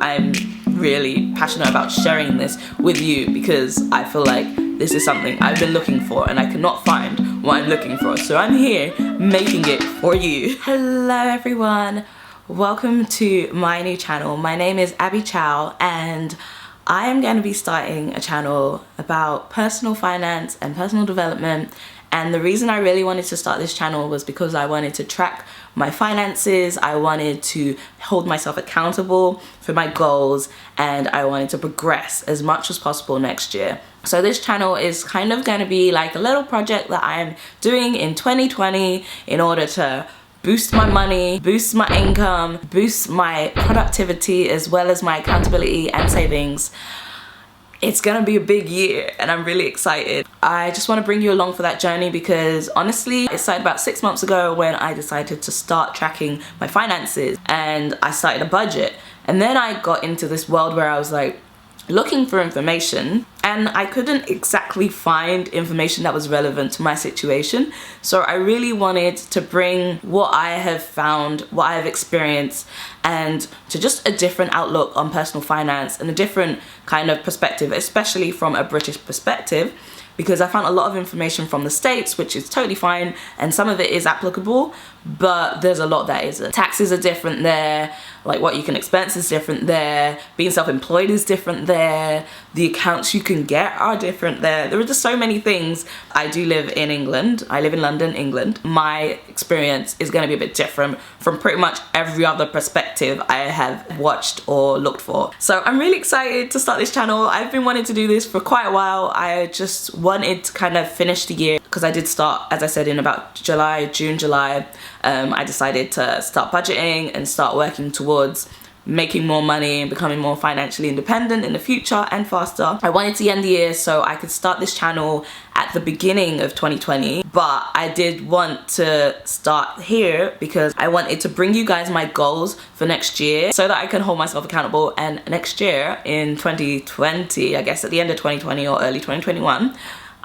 I'm really passionate about sharing this with you because I feel like this is something I've been looking for and I cannot find what I'm looking for. So I'm here making it for you. Hello everyone. Welcome to my new channel. My name is Abby Chow and I am going to be starting a channel about personal finance and personal development. And the reason I really wanted to start this channel was because I wanted to track my finances, I wanted to hold myself accountable for my goals, and I wanted to progress as much as possible next year. So this channel is kind of going to be like a little project that I'm doing in 2020 in order to boost my money, boost my income, boost my productivity, as well as my accountability and savings. It's gonna be a big year and I'm really excited. I just want to bring you along for that journey because honestly, it started about 6 months ago when I decided to start tracking my finances and I started a budget. And then I got into this world where I was like looking for information and I couldn't exactly find information that was relevant to my situation. So I really wanted to bring what I have found, what I have experienced, and to just a different outlook on personal finance and a different kind of perspective, especially from a British perspective, because I found a lot of information from the States, which is totally fine, and some of it is applicable, but there's a lot that isn't. Taxes are different there, like what you can expense is different there, being self-employed is different there, the accounts you can get are different there. There are just so many things. I do live in England. I live in London, England. My experience is gonna be a bit different from pretty much every other perspective I have watched or looked for. So I'm really excited to start this channel. I've been wanting to do this for quite a while. I just wanted to kind of finish the year because I did start, as I said, in about June, July. I decided to start budgeting and start working towards making more money and becoming more financially independent in the future and faster. I wanted to end the year so I could start this channel at the beginning of 2020, but I did want to start here because I wanted to bring you guys my goals for next year so that I can hold myself accountable, and next year in 2020, I guess at the end of 2020 or early 2021,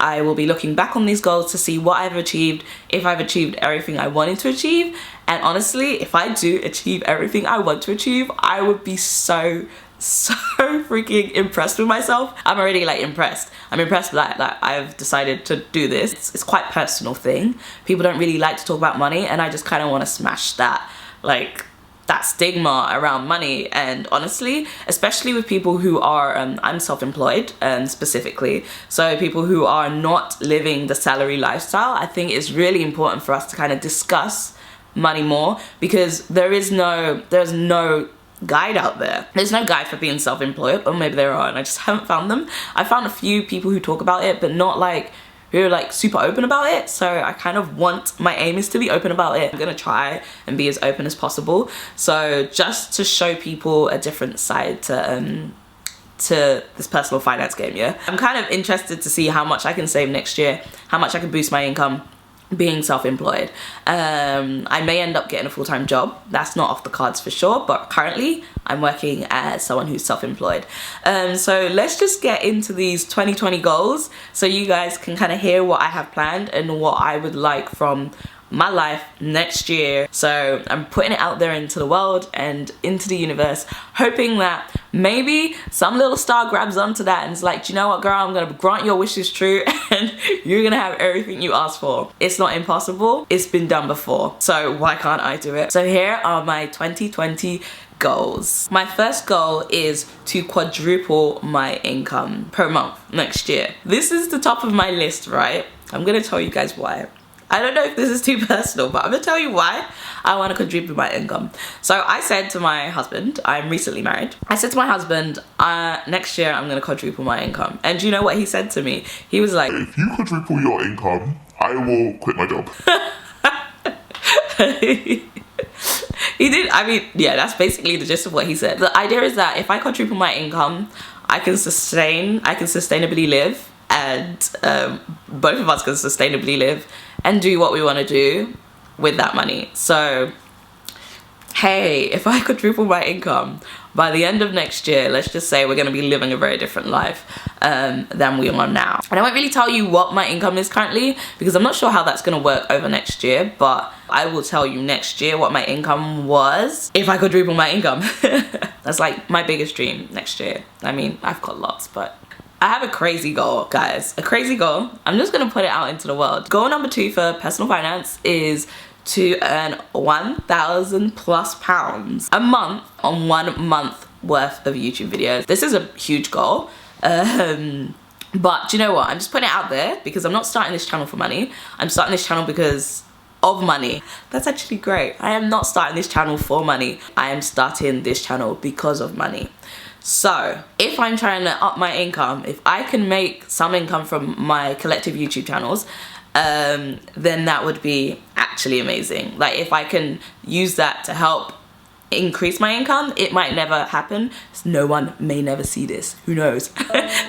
I will be looking back on these goals to see what I've achieved, if I've achieved everything I wanted to achieve. And honestly, if I do achieve everything I want to achieve, I would be so freaking impressed with myself. I'm already like impressed. I'm impressed that I've decided to do this. It's quite a personal thing. People don't really like to talk about money, and I just kind of want to smash that, like, that stigma around money. And honestly, especially with people who are I'm self-employed specifically, so people who are not living the salary lifestyle, I think it's really important for us to kind of discuss money more, because there's no guide out there. There's no guide for being self-employed, or maybe there are and I just haven't found them. I found a few people who talk about it, but not like who are like super open about it. So I kind of my aim is to be open about it. I'm gonna try and be as open as possible. So just to show people a different side to this personal finance game, yeah. I'm kind of interested to see how much I can save next year, how much I can boost my income being self-employed. I may end up getting a full-time job. That's not off the cards for sure, but currently I'm working as someone who's self-employed. So let's just get into these 2020 goals so you guys can kind of hear what I have planned and what I would like from my life next year. So I'm putting it out there into the world and into the universe, hoping that maybe some little star grabs onto that and is like, do you know what, girl, I'm gonna grant your wishes true and you're gonna have everything you ask for. It's not impossible, it's been done before, so why can't I do it? So here are my 2020 goals. My first goal is to quadruple my income per month next year. This is the top of my list, right? I'm gonna tell you guys why. I don't know if this is too personal, but I'm gonna tell you why I want to quadruple my income. So I said to my husband, I'm recently married, I said to my husband, next year I'm gonna quadruple my income. And do you know what he said to me? He was like, if you quadruple your income, I will quit my job. He did, I mean, yeah, that's basically the gist of what he said. The idea is that if I quadruple my income, I can sustainably live, and both of us can sustainably live and do what we want to do with that money. So hey, if I quadruple my income by the end of next year, let's just say we're going to be living a very different life than we are now. And I won't really tell you what my income is currently because I'm not sure how that's going to work over next year, but I will tell you next year what my income was if I quadruple my income. That's like my biggest dream next year. I mean, I've got lots, but I have a crazy goal, guys. A crazy goal. I'm just gonna put it out into the world. Goal number 2 for personal finance is to earn £1,000+ a month on 1 month worth of YouTube videos. This is a huge goal. But do you know what? I'm just putting it out there because I'm not starting this channel for money. I'm starting this channel because of money. That's actually great. I am not starting this channel for money. I am starting this channel because of money. So if I'm trying to up my income, if I can make some income from my collective YouTube channels, then that would be actually amazing. Like if I can use that to help increase my income, it might never happen. No one may never see this, who knows.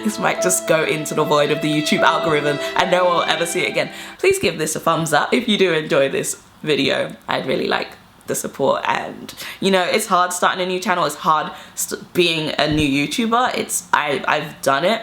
This might just go into the void of the YouTube algorithm and no one will ever see it again. Please give this a thumbs up if you do enjoy this video. I'd really like the support. And you know, it's hard starting a new channel. It's hard being a new YouTuber. I've done it,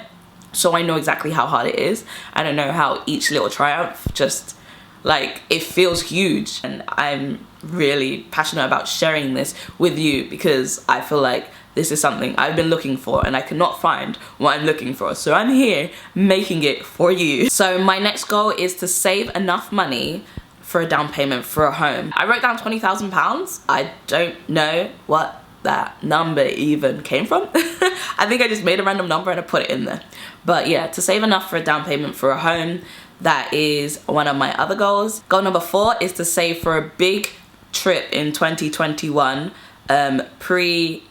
so I know exactly how hard it is, and I know how each little triumph just, like, it feels huge. And I'm really passionate about sharing this with you because I feel like this is something I've been looking for and I cannot find what I'm looking for. So I'm here making it for you. So my next goal is to save enough money for a down payment for a home. I wrote down £20,000. I don't know what that number even came from. I think I just made a random number and I put it in there. But yeah, to save enough for a down payment for a home, that is one of my other goals. Goal number 4 is to save for a big trip in 2021,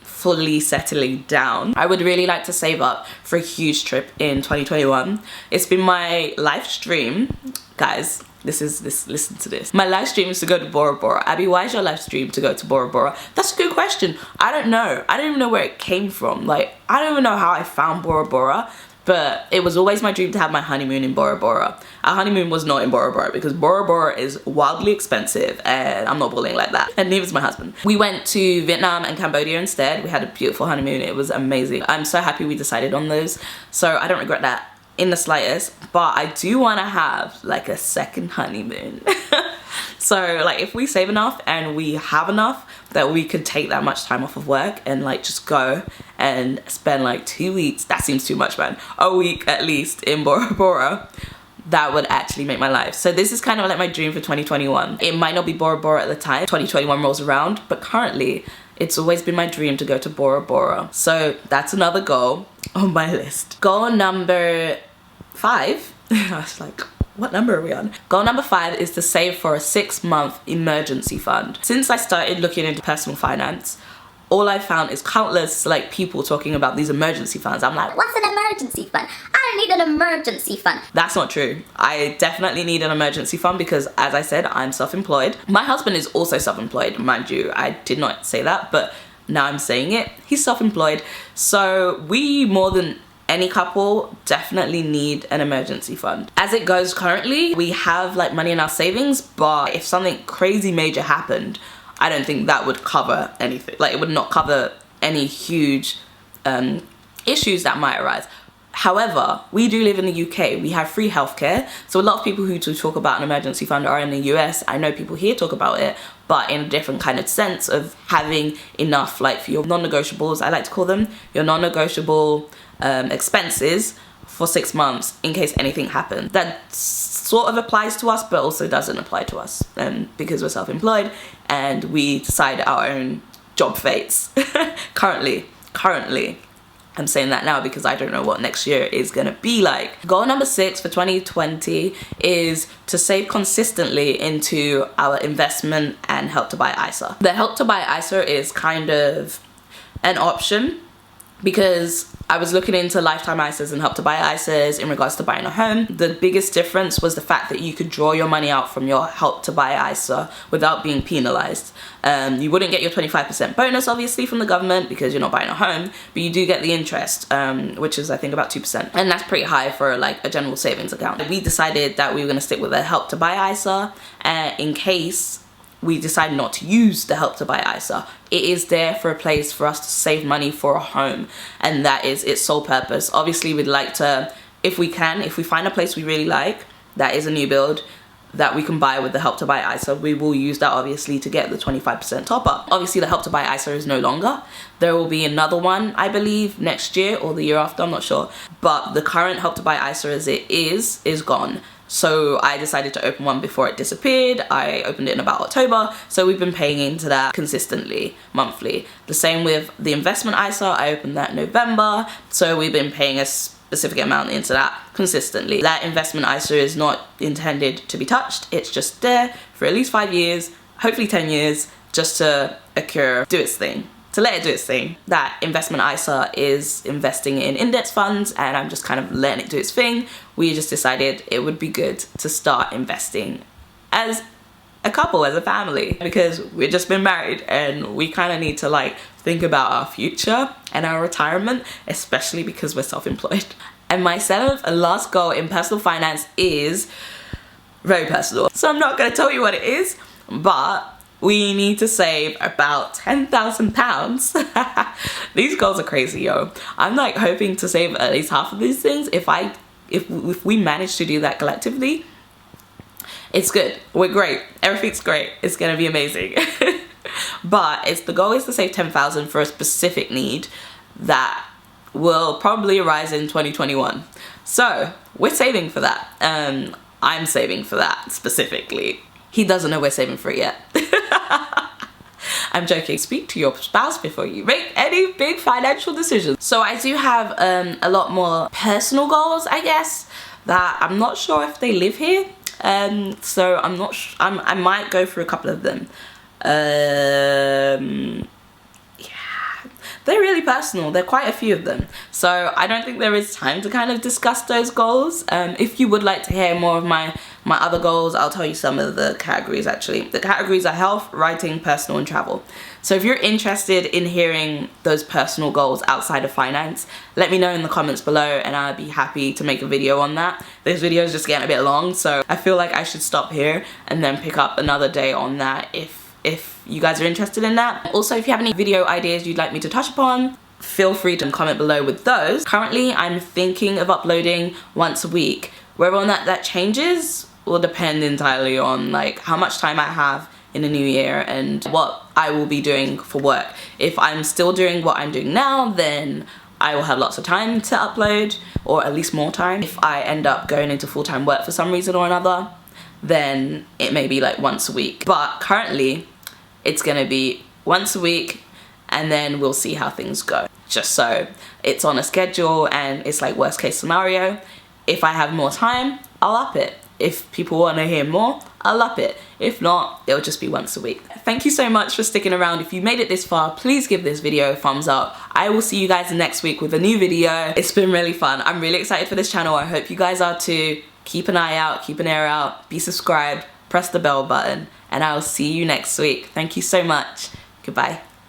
fully settling down. I would really like to save up for a huge trip in 2021. It's been my life's dream, guys. Listen to this. My live stream is to go to Bora Bora. Abby, why is your live stream to go to Bora Bora? That's a good question. I don't know. I don't even know where it came from. Like, I don't even know how I found Bora Bora, but it was always my dream to have my honeymoon in Bora Bora. Our honeymoon was not in Bora Bora because Bora Bora is wildly expensive and I'm not bullying like that. And neither is my husband. We went to Vietnam and Cambodia instead. We had a beautiful honeymoon. It was amazing. I'm so happy we decided on those. So I don't regret that in the slightest, but I do want to have like a second honeymoon. So like if we save enough and we have enough that we could take that much time off of work and like just go and spend like 2 weeks, that seems too much, man, a week at least in Bora Bora, that would actually make my life. So this is kind of like my dream for 2021. It might not be Bora Bora at the time 2021 rolls around, but currently it's always been my dream to go to Bora Bora. So that's another goal on my list. Goal number 5, I was like, what number are we on? Goal number 5 is to save for a 6-month emergency fund. Since I started looking into personal finance, all I found is countless like people talking about these emergency funds. I'm like, what's an emergency fund? I don't need an emergency fund. That's not true. I definitely need an emergency fund because, as I said, I'm self-employed. My husband is also self-employed, mind you. I did not say that, but now I'm saying it. He's self-employed. So we, more than any couple, definitely need an emergency fund. As it goes currently, we have like money in our savings, but if something crazy major happened, I don't think that would cover anything. Like it would not cover any huge issues that might arise. However, we do live in the UK. We have free healthcare. So a lot of people who talk about an emergency fund are in the US. I know people here talk about it, but in a different kind of sense of having enough like for your non-negotiables, I like to call them, your non-negotiable expenses for 6 months in case anything happens. That sort of applies to us, but also doesn't apply to us because we're self-employed and we decide our own job fates. Currently. I'm saying that now because I don't know what next year is gonna be like. Goal number 6 for 2020 is to save consistently into our investment and Help to Buy ISA. The Help to Buy ISA is kind of an option because I was looking into lifetime ISAs and Help to Buy ISAs in regards to buying a home. The biggest difference was the fact that you could draw your money out from your Help to Buy ISA without being penalized. You wouldn't get your 25% bonus obviously from the government because you're not buying a home, but you do get the interest, which is I think about 2%, and that's pretty high for like a general savings account. We decided that we were going to stick with a Help to Buy ISA in case we decide not to use the Help to Buy ISA. It is there for a place for us to save money for a home, and that is its sole purpose. Obviously we'd like to, if we find a place we really like that is a new build, that we can buy with the Help to Buy ISA. We will use that obviously to get the 25% top up. Obviously the Help to Buy ISA is no longer. There will be another one, I believe, next year or the year after, I'm not sure. But the current Help to Buy ISA as it is gone. So I decided to open one before it disappeared. I opened it in about October. So we've been paying into that consistently, monthly. The same with the investment ISA. I opened that in November. So we've been paying a specific amount into that consistently. That investment ISA is not intended to be touched. It's just there for at least 5 years, hopefully 10 years, just to do its thing. To let it do its thing. That investment ISA is investing in index funds, and I'm just kind of letting it do its thing. We just decided it would be good to start investing as a couple, as a family, because we've just been married and we kind of need to like think about our future and our retirement, especially because we're self-employed. And my 7th and last goal in personal finance is very personal. So I'm not going to tell you what it is, but we need to save about £10,000. These goals are crazy, yo. I'm like hoping to save at least half of these things. If we manage to do that collectively, it's good. We're great. Everything's great. It's gonna be amazing. But the goal is to save 10,000 for a specific need that will probably arise in 2021. So we're saving for that. I'm saving for that specifically. He doesn't know we're saving for it yet. I'm joking. Speak to your spouse before you make any big financial decisions. So I do have a lot more personal goals, I guess, that I'm not sure if they live here. So I'm not I might go through a couple of them. Yeah, they're really personal. There are quite a few of them. So I don't think there is time to kind of discuss those goals. If you would like to hear more of my other goals, I'll tell you some of the categories actually. The categories are health, writing, personal, and travel. So if you're interested in hearing those personal goals outside of finance, let me know in the comments below and I'll be happy to make a video on that. This video is just getting a bit long, so I feel like I should stop here and then pick up another day on that if you guys are interested in that. Also, if you have any video ideas you'd like me to touch upon, feel free to comment below with those. Currently, I'm thinking of uploading once a week. Whether or not that changes will depend entirely on like how much time I have in the new year and what I will be doing for work. If I'm still doing what I'm doing now, then I will have lots of time to upload, or at least more time. If I end up going into full-time work for some reason or another, then it may be like once a week. But currently, it's gonna be once a week, and then we'll see how things go. Just so it's on a schedule and it's like worst case scenario. If I have more time, I'll up it. If people want to hear more, I'll up it. If not, it'll just be once a week. Thank you so much for sticking around. If you made it this far, please give this video a thumbs up. I will see you guys next week with a new video. It's been really fun. I'm really excited for this channel. I hope you guys are too. Keep an eye out, keep an ear out, be subscribed, press the bell button, and I'll see you next week. Thank you so much. Goodbye.